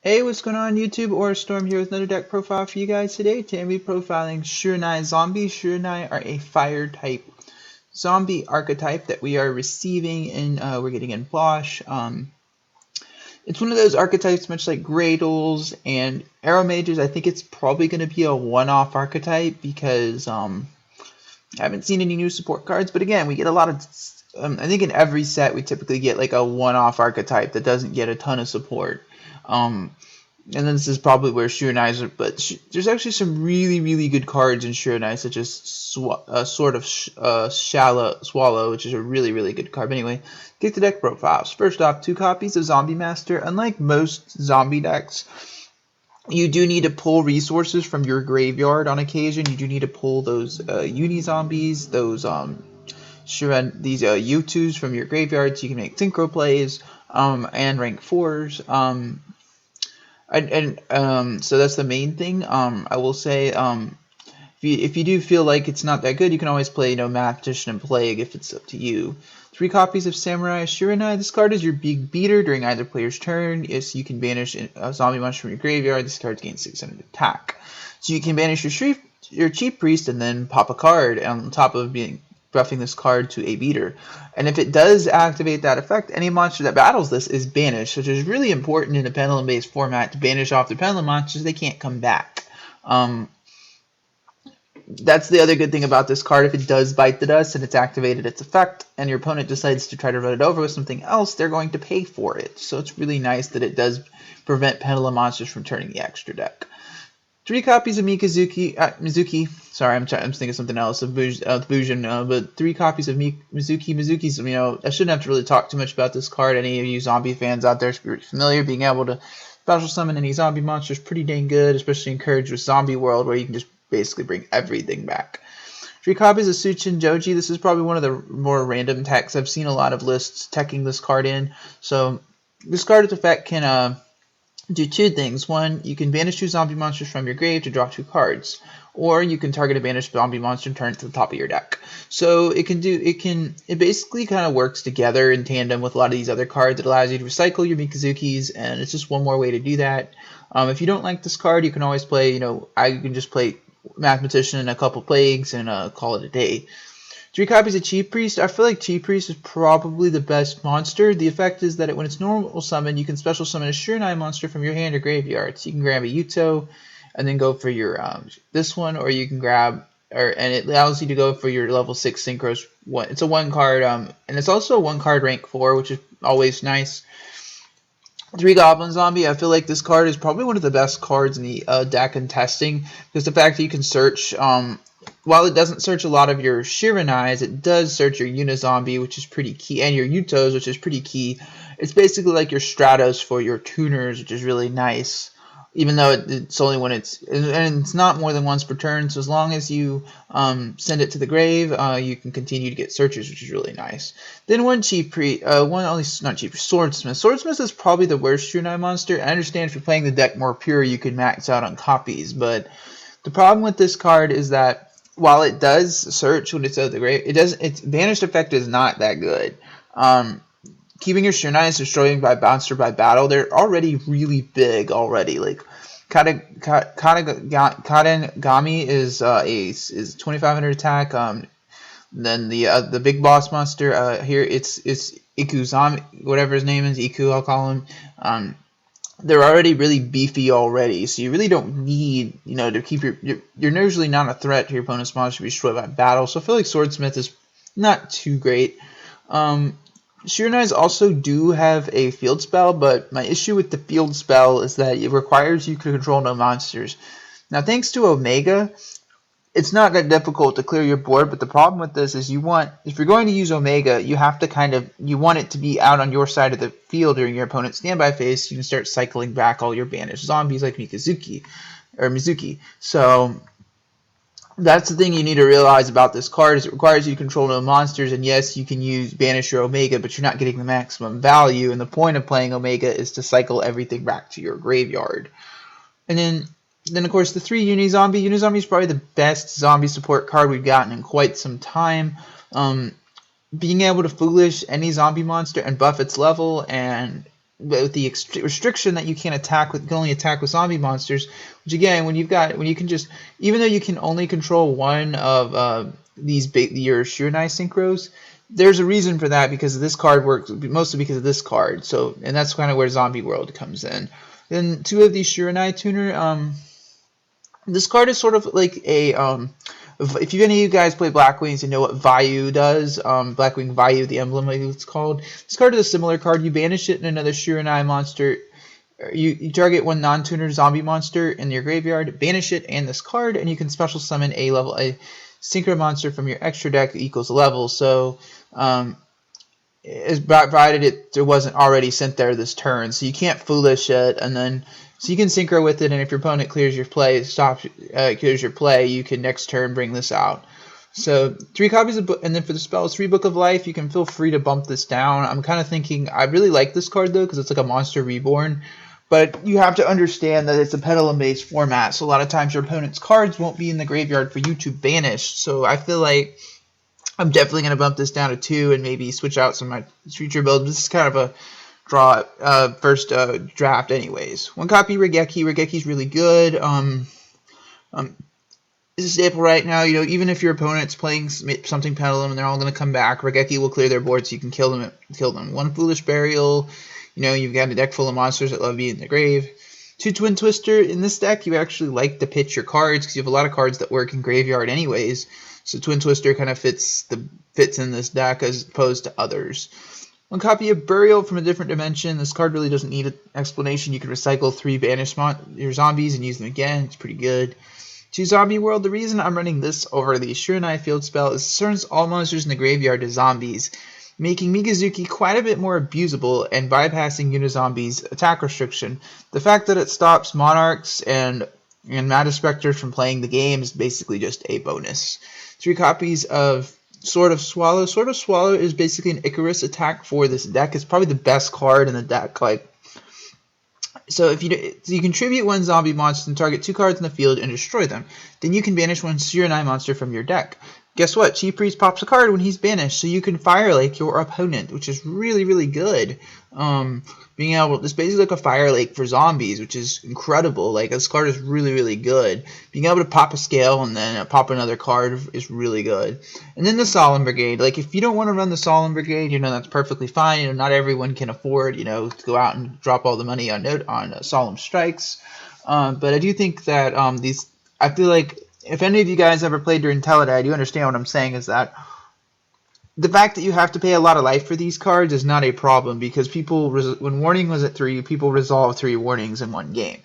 Hey, what's going on YouTube? Or Storm here with another deck profile for you guys today. Today I'm going to be profiling Shiranui zombies. Shiranui are a fire type zombie archetype that we are receiving in we're getting in BOSH. It's one of those archetypes much like Gradles and Arrow Mages. I think it's probably going to be a one-off archetype because I haven't seen any new support cards, but again, we get a lot of I think in every set we typically get like a one-off archetype that doesn't get a ton of support. And then this is probably where Shiranui is, but there's actually some really good cards in Shiranui, such as Sword of Swallow, which is a really good card. But anyway, get the deck profiles. First off, 2 copies of Zombie Master. Unlike most zombie decks, you do need to pull resources from your graveyard on occasion. You do need to pull those uni zombies, those these U2s from your graveyard, so you can make synchro plays and rank 4s. So that's the main thing. I will say, if you do feel like it's not that good, you can always play, Mathematician and Plague if it's up to you. 3 copies of Samurai Shiranui. This card is your big beater during either player's turn. Yes, you can banish a zombie monster from your graveyard. This card gains 600 attack. So you can banish your Chief Priest and then pop a card on top of buffing this card to a beater. And if it does activate that effect, any monster that battles this is banished, which is really important in a pendulum-based format to banish off the pendulum monsters. They can't come back. That's the other good thing about this card. If it does bite the dust and it's activated its effect, and your opponent decides to try to run it over with something else, they're going to pay for it. So it's really nice that it does prevent pendulum monsters from turning the extra deck. 3 copies of Mizuki. Sorry, I'm thinking of something else. Of Bujin, but 3 copies of Mizuki. Mizuki's, I shouldn't have to really talk too much about this card. Any of you zombie fans out there should be familiar. Being able to special summon any zombie monster is pretty dang good, especially encouraged with Zombie World, where you can just basically bring everything back. 3 copies of Suchin Joji. This is probably one of the more random techs. I've seen a lot of lists teching this card in. So this card's effect can do 2 things. One, you can banish 2 zombie monsters from your grave to draw 2 cards, or you can target a banished zombie monster and turn it to the top of your deck. So it basically kind of works together in tandem with a lot of these other cards. It allows you to recycle your Mikazukis, and it's just one more way to do that. If you don't like this card, you can always play, you can just play Mathematician and a couple Plagues and call it a day. 3 copies of Chief Priest. I feel like Chief Priest is probably the best monster. The effect is that when it's normal summon, you can special summon a Shiranui monster from your hand or graveyard. So you can grab a Yugioh and then go for your this one, or you can grab, and it allows you to go for your level 6 synchros. It's a 1 card, and it's also a 1 card rank 4, which is always nice. 3 Goblin Zombie. I feel like this card is probably one of the best cards in the deck and testing, because the fact that you can search, while it doesn't search a lot of your Shiranuis, it does search your Unizombie, which is pretty key, and your Yutos, which is pretty key. It's basically like your Stratos for your tuners, which is really nice, even though it's only when and it's not more than once per turn. So as long as you send it to the grave, you can continue to get searches, which is really nice. Then not Chief Priest, Swordsmith. Swordsmith is probably the worst Shiranui monster. I understand if you're playing the deck more pure, you can max out on copies, but the problem with this card is that while it does search when it's out of the grave, its banished effect is not that good. Keeping your Shiranui destroying by monster by battle, they're already really big already. Like Katagami is 2500 attack. Then the big boss monster here, it's Ikuzami, whatever his name is, Iku I'll call him. They're already really beefy already, so you really don't need, to keep you're usually not a threat to your opponent's monster to be destroyed by battle. So I feel like Swordsmith is not too great. Shiranuis also do have a field spell, but my issue with the field spell is that it requires you to control no monsters. Now, thanks to Omega, it's not that difficult to clear your board, but the problem with this is if you're going to use Omega, you have to you want it to be out on your side of the field during your opponent's standby phase, so you can start cycling back all your banished zombies like Mizuki. So that's the thing you need to realize about this card, is it requires you to control no monsters, and yes, you can banish your Omega, but you're not getting the maximum value, and the point of playing Omega is to cycle everything back to your graveyard. And then of course the 3 Unizombie. Unizombie is probably the best zombie support card we've gotten in quite some time. Being able to foolish any zombie monster and buff its level, and with the restriction that you can't attack with, can only attack with zombie monsters. Which again, when you can just, even though you can only control one of your Shiranui synchros, there's a reason for that, because this card works mostly because of this card. So, and that's kind of where Zombie World comes in. Then two of these Shiranui tuner. This card is sort of like a if any of you guys play Black Wings and know what Vayu does, Blackwing Vayu, the emblem, like it's called. This card is a similar card. You banish it in another Shiranui monster. You target one non-tuner zombie monster in your graveyard, banish it and this card, and you can special summon a synchro monster from your extra deck that equals level. So, is provided it wasn't already sent there this turn, so you can't foolish it, and then so you can synchro with it, and if your opponent clears your play, clears your play, you can next turn bring this out. So 3 copies of and then for the spells, 3 Book of Life. You can feel free to bump this down. I'm kind of thinking I really like this card though, because it's like a monster reborn. But you have to understand that it's a Pendulum-based format, so a lot of times your opponent's cards won't be in the graveyard for you to banish. So I feel like I'm definitely going to bump this down to 2 and maybe switch out some of my future builds. This is kind of a draw first draft anyways. 1 copy Regeki. Regeki's really good. It's a staple right now. You know, even if your opponent's playing something Pendulum and they're all going to come back, Regeki will clear their board so you can kill them. 1 Foolish Burial. You know, you've got a deck full of monsters that love being in the grave. 2 Twin Twister. In this deck, you actually like to pitch your cards because you have a lot of cards that work in graveyard anyways. So Twin Twister kind of fits in this deck as opposed to others. 1 copy of Burial from a different dimension. This card really doesn't need an explanation. You can recycle 3 banish your zombies and use them again. It's pretty good. 2 Zombie World. The reason I'm running this over the Shiranui field spell is it turns all monsters in the graveyard to zombies, making Mikazuki quite a bit more abusable and bypassing Unizombi's attack restriction. The fact that it stops Monarchs and Matter Specters from playing the game is basically just a bonus. 3 copies of Sword of Swallow. Sword of Swallow is basically an Icarus attack for this deck. It's probably the best card in the deck. So if you contribute 1 zombie monster and target 2 cards in the field and destroy them, then you can banish 1 Shiranui monster from your deck. Guess what? Chief Priest pops a card when he's banished, so you can Fire Lake your opponent, which is really, really good. It's basically like a Fire Lake for zombies, which is incredible. Like, this card is really, really good. Being able to pop a scale and then pop another card is really good. And then the Solemn Brigade. Like, if you don't want to run the Solemn Brigade, you know, that's perfectly fine. You know, not everyone can afford, you know, to go out and drop all the money on Solemn Strikes. But I do think that I feel like if any of you guys ever played during Teleday, you understand what I'm saying is that the fact that you have to pay a lot of life for these cards is not a problem, because when Warning was at 3, people resolved 3 warnings in 1 game.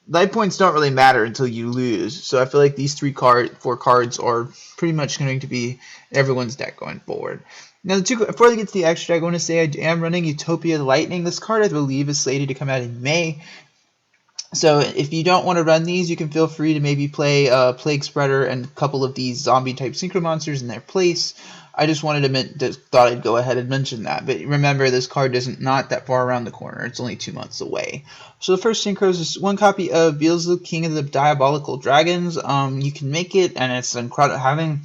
Life points don't really matter until you lose, so I feel like these 4 cards are pretty much going to be everyone's deck going forward. Now, before I get to the extra, I want to say I am running Utopia the Lightning. This card, I believe, is slated to come out in May. So if you don't want to run these, you can feel free to maybe play Plague Spreader and a couple of these zombie-type synchro monsters in their place. I just thought I'd go ahead and mention that. But remember, this card isn't not that far around the corner. It's only 2 months away. So the first synchros is 1 copy of Beelzebub, King of the Diabolical Dragons. You can make it, and it's incredible.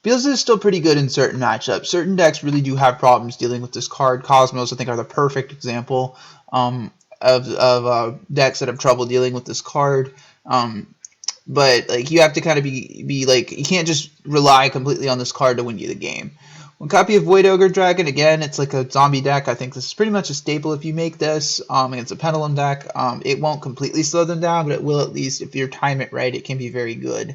Beelzebub is still pretty good in certain matchups. Certain decks really do have problems dealing with this card. Cosmos, I think, are the perfect example of decks that have trouble dealing with this card. But like, you have to kind of be like, you can't just rely completely on this card to win you the game. 1 copy of Void Ogre Dragon. Again, it's like a zombie deck. I think this is pretty much a staple if you make this. It's a Pendulum deck. It won't completely slow them down, but it will, at least if you time it right, it can be very good.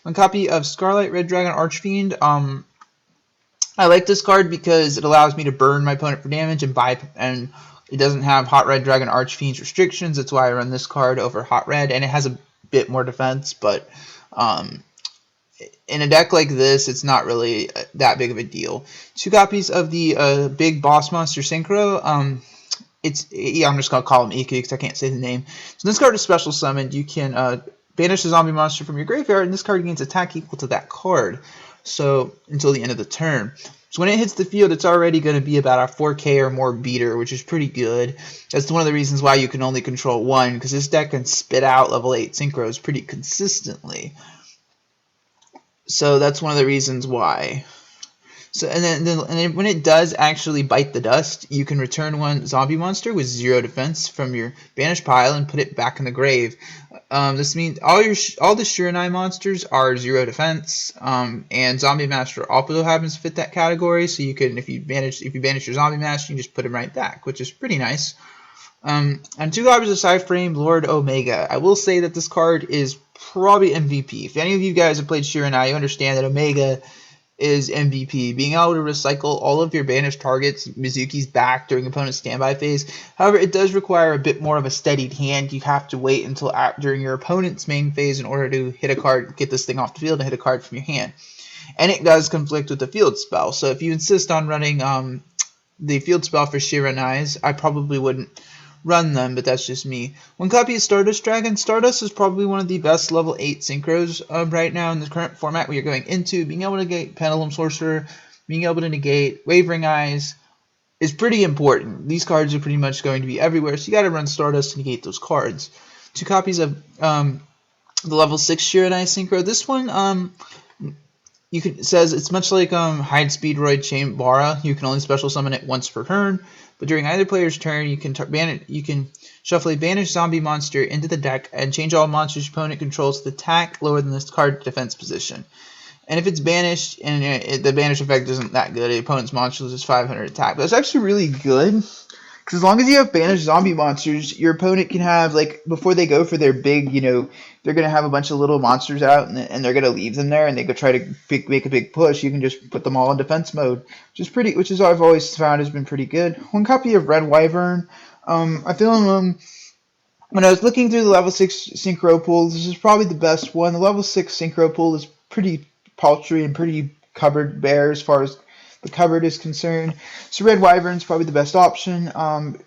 1 copy of Scarlet Red Dragon Archfiend. I like this card because it allows me to burn my opponent for damage and it doesn't have Hot Red Dragon Archfiend's restrictions. That's why I run this card over Hot Red, and it has a bit more defense, but in a deck like this, it's not really that big of a deal. 2 copies of the big boss monster Synchro. I'm just going to call him Iku because I can't say the name. So this card is special summoned. You can banish a zombie monster from your graveyard, and this card gains attack equal to that card. So until the end of the turn. So when it hits the field, it's already going to be about a 4K or more beater, which is pretty good. That's one of the reasons why you can only control 1, because this deck can spit out level 8 synchros pretty consistently. So that's one of the reasons why. So and then when it does actually bite the dust, you can return one zombie monster with 0 defense from your banished pile and put it back in the grave. This means all the Shiranui monsters are 0 defense, and Zombie Master also happens to fit that category. So you can, if you banish your Zombie Master, you can just put him right back, which is pretty nice. And 2 copies of psy-frame Lord Omega. I will say that this card is probably MVP. If any of you guys have played Shiranui, you understand that Omega is MVP. Being able to recycle all of your banished targets, Mizuki's back during opponent's standby phase. However, it does require a bit more of a steadied hand. You have to wait until during your opponent's main phase in order to hit a card, get this thing off the field, and hit a card from your hand. And it does conflict with the field spell. So if you insist on running the field spell for Shiranui, I probably wouldn't run them, but that's just me. 1 copy of Stardust Dragon. Stardust is probably one of the best level 8 synchros right now in the current format we are going into. Being able to negate Pendulum Sorcerer, being able to negate Wavering Eyes is pretty important. These cards are pretty much going to be everywhere, so you got to run Stardust to negate those cards. 2 copies of the level 6 Shiranui synchro. This one says it's much like Hide Speedroid Chambara. You can only special summon it once per turn, but during either player's turn, you can shuffle a banished zombie monster into the deck and change all monsters your opponent controls to attack lower than this card defense position. And if it's banished and the banish effect isn't that good, the opponent's monster loses 500 attack. But that's actually really good. Because as long as you have banished zombie monsters, your opponent can have, like, before they go for their big, they're going to have a bunch of little monsters out, and they're going to leave them there, and they go try to make a big push. You can just put them all in defense mode, which is I've always found has been pretty good. 1 copy of Red Wyvern. I feel when I was looking through the level 6 synchro pool, this is probably the best one. The level 6 synchro pool is pretty paltry and pretty cupboard bare as far as the cupboard is concerned. So Red Wyvern is probably the best option.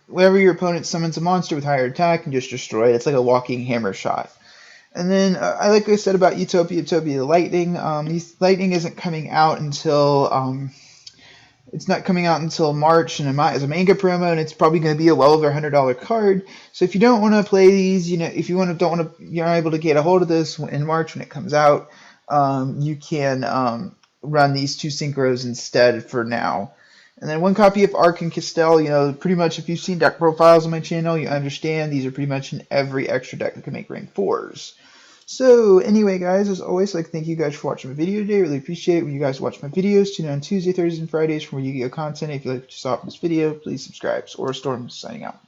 Whenever your opponent summons a monster with higher attack, and just destroy it. It's like a walking hammer shot. And then, like I said about Utopia the Lightning, Lightning isn't coming out until it's not coming out until March, and as a manga promo, and it's probably going to be a well over $100 card. So if you don't want to play these, if you you're not able to get a hold of this in March when it comes out, you can run these 2 synchros instead for now. And then 1 copy of Arc and Castell. Pretty much if you've seen deck profiles on my channel, you understand these are pretty much in every extra deck that can make rank 4s. So anyway, guys, as always, thank you guys for watching my video today. Really appreciate it when you guys watch my videos. Tune in on Tuesday, Thursdays, and Fridays for more Yu-Gi-Oh content. If you like what you saw in this video, please subscribe. Or Storm signing out.